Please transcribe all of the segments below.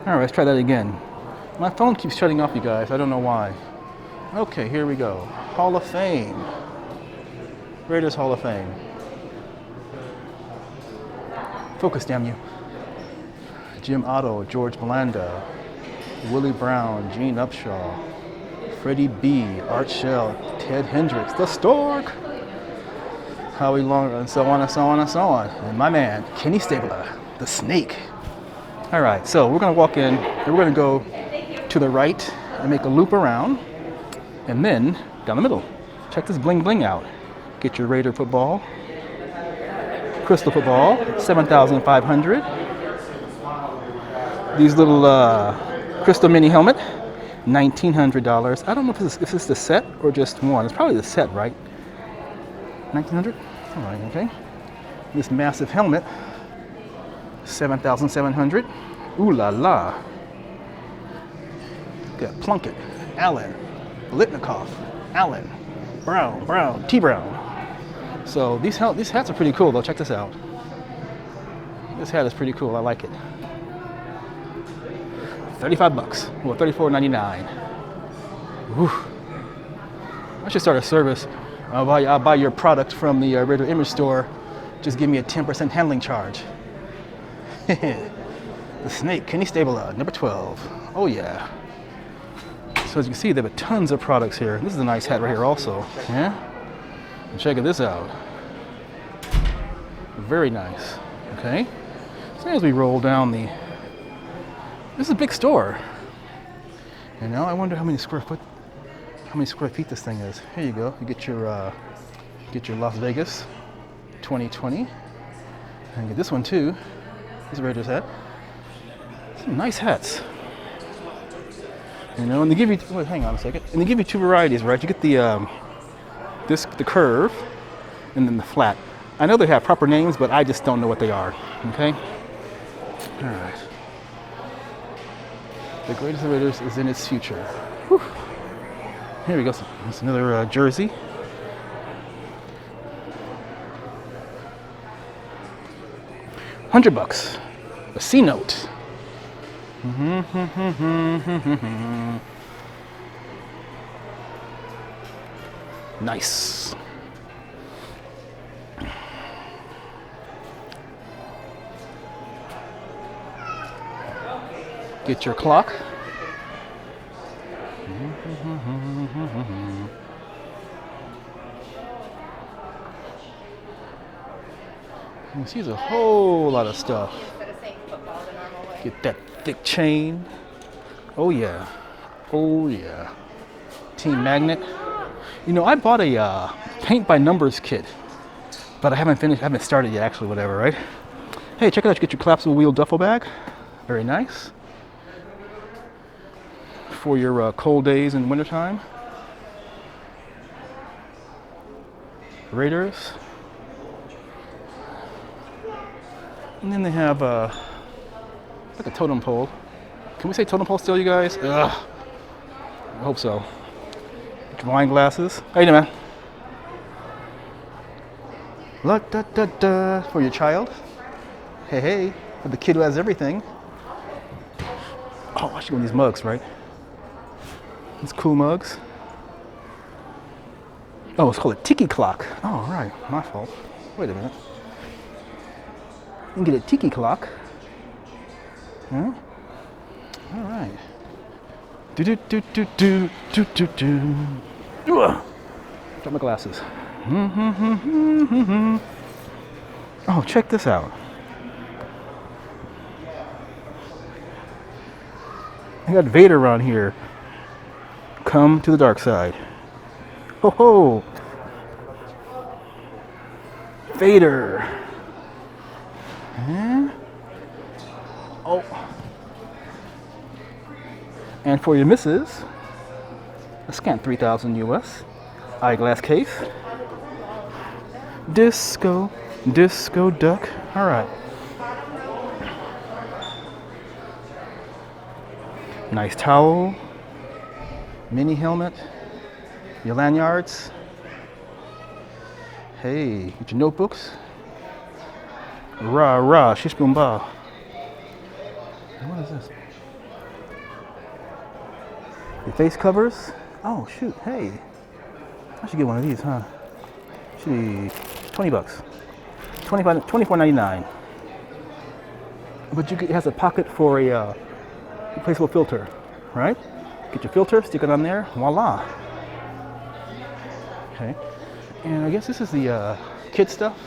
All right, let's try that again. My phone keeps shutting off, you guys. I don't know why. Okay, here we go. Hall of Fame. Raiders Hall of Fame. Focus, damn you. Jim Otto, George Blanda, Willie Brown, Gene Upshaw, Freddie B, Art Shell, Ted Hendricks, the Stork, Howie Long, and so on and so on and so on. And my man, Kenny Stabler, the Snake. All right, so we're gonna walk in and we're gonna go to the right and make a loop around and then down the middle. Check this bling bling out. Get your Raider football, crystal football, 7,500. These little crystal mini helmet, $1,900. I don't know if this is the set or just one. It's probably the set, right? 1,900? All right, okay. This massive helmet, 7,700. Ooh la la. Got Plunkett, Allen, Litnikoff, Allen, Brown, T. Brown. So these hats are pretty cool though. Check this out. This hat is pretty cool. I like it. 35 bucks. Well, $34.99. Whew. I should start a service. I'll buy your product from the Raider Image Store. Just give me a 10% handling charge. The Snake, Kenny Stabler, number 12. Oh yeah. So as you can see, they have tons of products here. This is a nice hat right here also. Yeah? And check this out. Very nice. Okay. So as we roll down the... This is a big store. You know, I wonder how many square feet this thing is. Here you go. You get your Las Vegas 2020. And get this one too. This is a Raiders hat. Some nice hats. You know, and they give you, wait, hang on a second. And they give you two varieties, right? You get the the curve and then the flat. I know they have proper names, but I just don't know what they are. Okay? All right. The greatest of Raiders is in its future. Whew. Here we go. That's another jersey. $100. A C note. Nice. Get your clock. You see there's a whole lot of stuff. Get that thick chain. Oh yeah. Oh yeah. Team Magnet. You know, I bought a paint by numbers kit, but I haven't started yet actually, whatever, right? Hey, check it out, you get your collapsible wheel duffel bag. Very nice. For your cold days in wintertime. Raiders. And then they have like a totem pole. Can we say totem pole still, you guys? Ugh. I hope so. Wine glasses. How you doing, man? La da da da for your child. Hey, hey, for the kid who has everything. Oh, I should go in these mugs, right? These cool mugs. Oh, it's called a tiki clock. Oh, right, my fault. Wait a minute. You can get a tiki clock. Huh? All right. Do do do do do do do do. Drop my glasses. Oh, check this out. I got Vader on here. Come to the dark side. Ho ho! Vader. Huh? Oh. And for your missus, a scant 3,000 US. Eyeglass case. Disco duck. All right. Nice towel. Mini helmet. Your lanyards. Hey, get your notebooks. Rah rah, shish boom ba. What is this? The face covers. Oh shoot, hey. I should get one of these, huh? Should be 20 bucks. $24.99. But it has a pocket for a replaceable filter, right? Get your filter, stick it on there, voila. Okay, and I guess this is the kid stuff.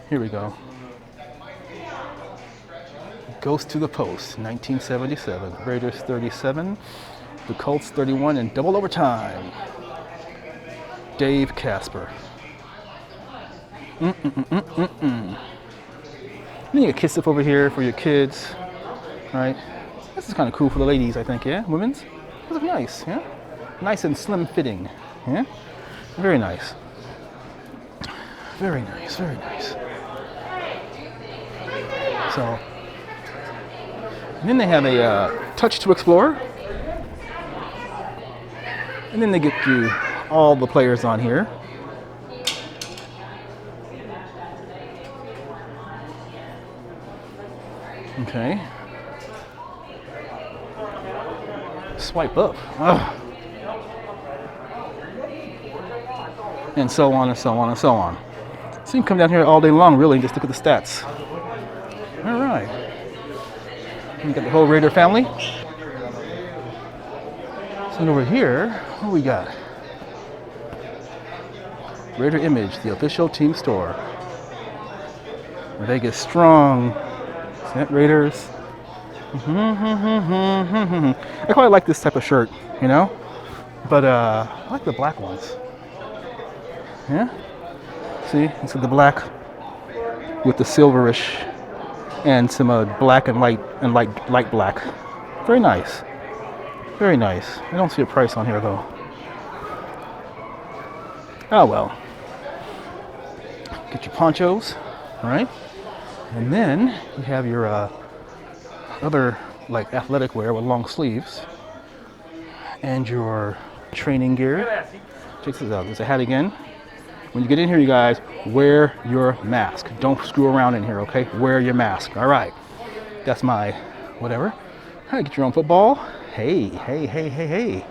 Here we go. Ghost to the Post, 1977. Raiders 37, the Colts 31 in double overtime. Dave Casper. Then you get kid stuff over here for your kids, right? This is kind of cool for the ladies, I think, yeah? Women's? This is nice, yeah? Nice and slim fitting, yeah? Very nice. Very nice, very nice. So, and then they have a touch to explore. And then they get you all the players on here. Okay. Swipe up. Ugh. And so on and so on and so on. So you can come down here all day long, really, and just look at the stats. All right. You got the whole Raider family. So over here, what do we got? Raider Image, the official team store. Vegas Strong. Raiders. I quite like this type of shirt, you know? But I like the black ones. Yeah? See? It's the black with the silverish and some black and light black. Very nice. Very nice. I don't see a price on here though. Oh well. Get your ponchos, right? And then you have your other like athletic wear with long sleeves and your training gear. Check this out. There's a hat again. When you get in here, you guys, wear your mask. Don't screw around in here, okay? Wear your mask. All right. That's my whatever. All right, get your own football. Hey, hey, hey, hey, hey.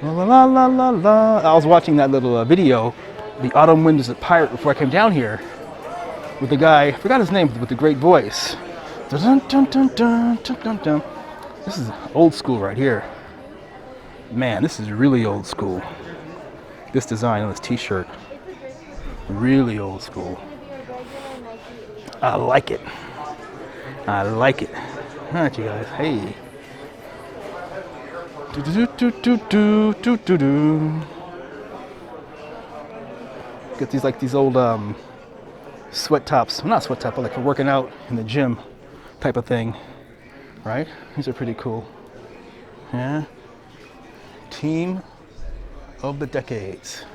La la la la la. I was watching that little video, The Autumn Wind is a Pirate, before I came down here with the guy, I forgot his name, with the great voice. Dun, dun, dun, dun, dun, dun, dun. This is old school right here. Man, this is really old school. This design on this t-shirt. Really old school. I like it. I like it. All right, you guys. Hey. Do do do do do do do do. Get these like these old sweat tops. Well, not sweat top, but like for working out in the gym type of thing, right? These are pretty cool. Yeah. Team of the decades.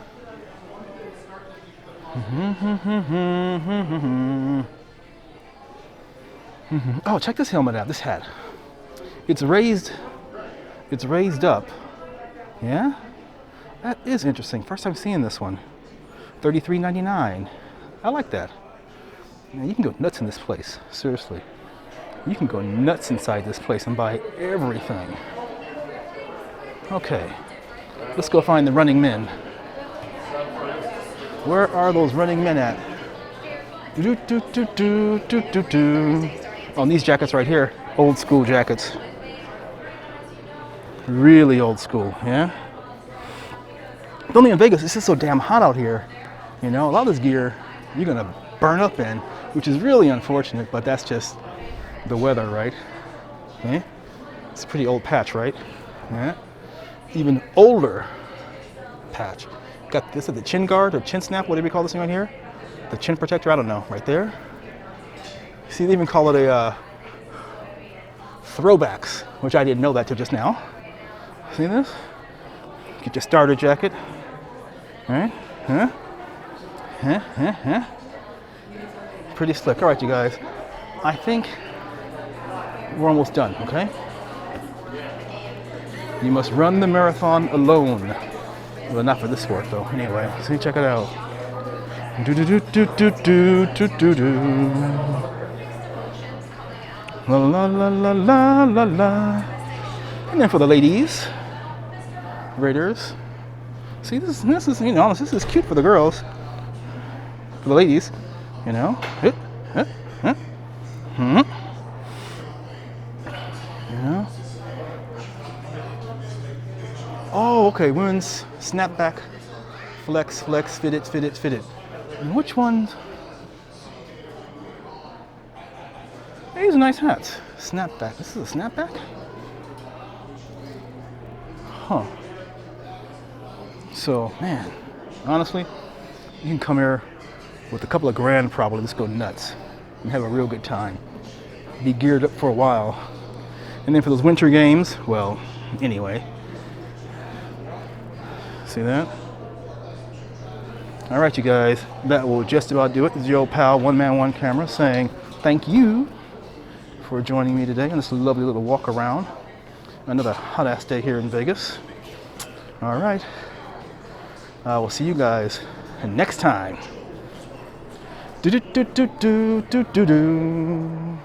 Oh, check this helmet out. This hat. It's raised up. Yeah? That is interesting. First time seeing this one. $33.99. I like that. Man, you can go nuts in this place. Seriously. You can go nuts inside this place and buy everything. Okay. Let's go find the running men. Where are those running men at? Do do do do do do do. On these jackets right here, old school jackets. Really old school, yeah? But only in Vegas, it's just so damn hot out here. You know, a lot of this gear you're gonna burn up in, which is really unfortunate, but that's just the weather, right? Okay? It's a pretty old patch, right? Yeah? Even older patch. Got this at the chin guard or chin snap, whatever you call this thing right here. The chin protector, I don't know, right there. See, they even call it a throwbacks, which I didn't know that till just now. See this? Get your starter jacket. All right? Huh? Huh? Huh? Huh? Pretty slick. All right, you guys. I think we're almost done, okay? You must run the marathon alone. Well, not for this sport, though. Anyway, so check it out. Do do do do do do do do do. La la la la la la la. And then for the ladies, Raiders. See, this is you know, this is cute for the girls. For the ladies, you know. You know. Oh, okay. Women's snapback, flex, fit it. And which ones? These are nice hats. Snapback. This is a snapback? Huh. So, man, honestly, you can come here with a couple of grand probably, just go nuts and have a real good time. Be geared up for a while. And then for those winter games, well, anyway. See that? All right, you guys, that will just about do it. This is your old pal, OneManOneCamera, saying thank you for joining me today on this lovely little walk around. Another hot ass day here in Vegas. All right. We'll see you guys next time. Do do do do do do do do.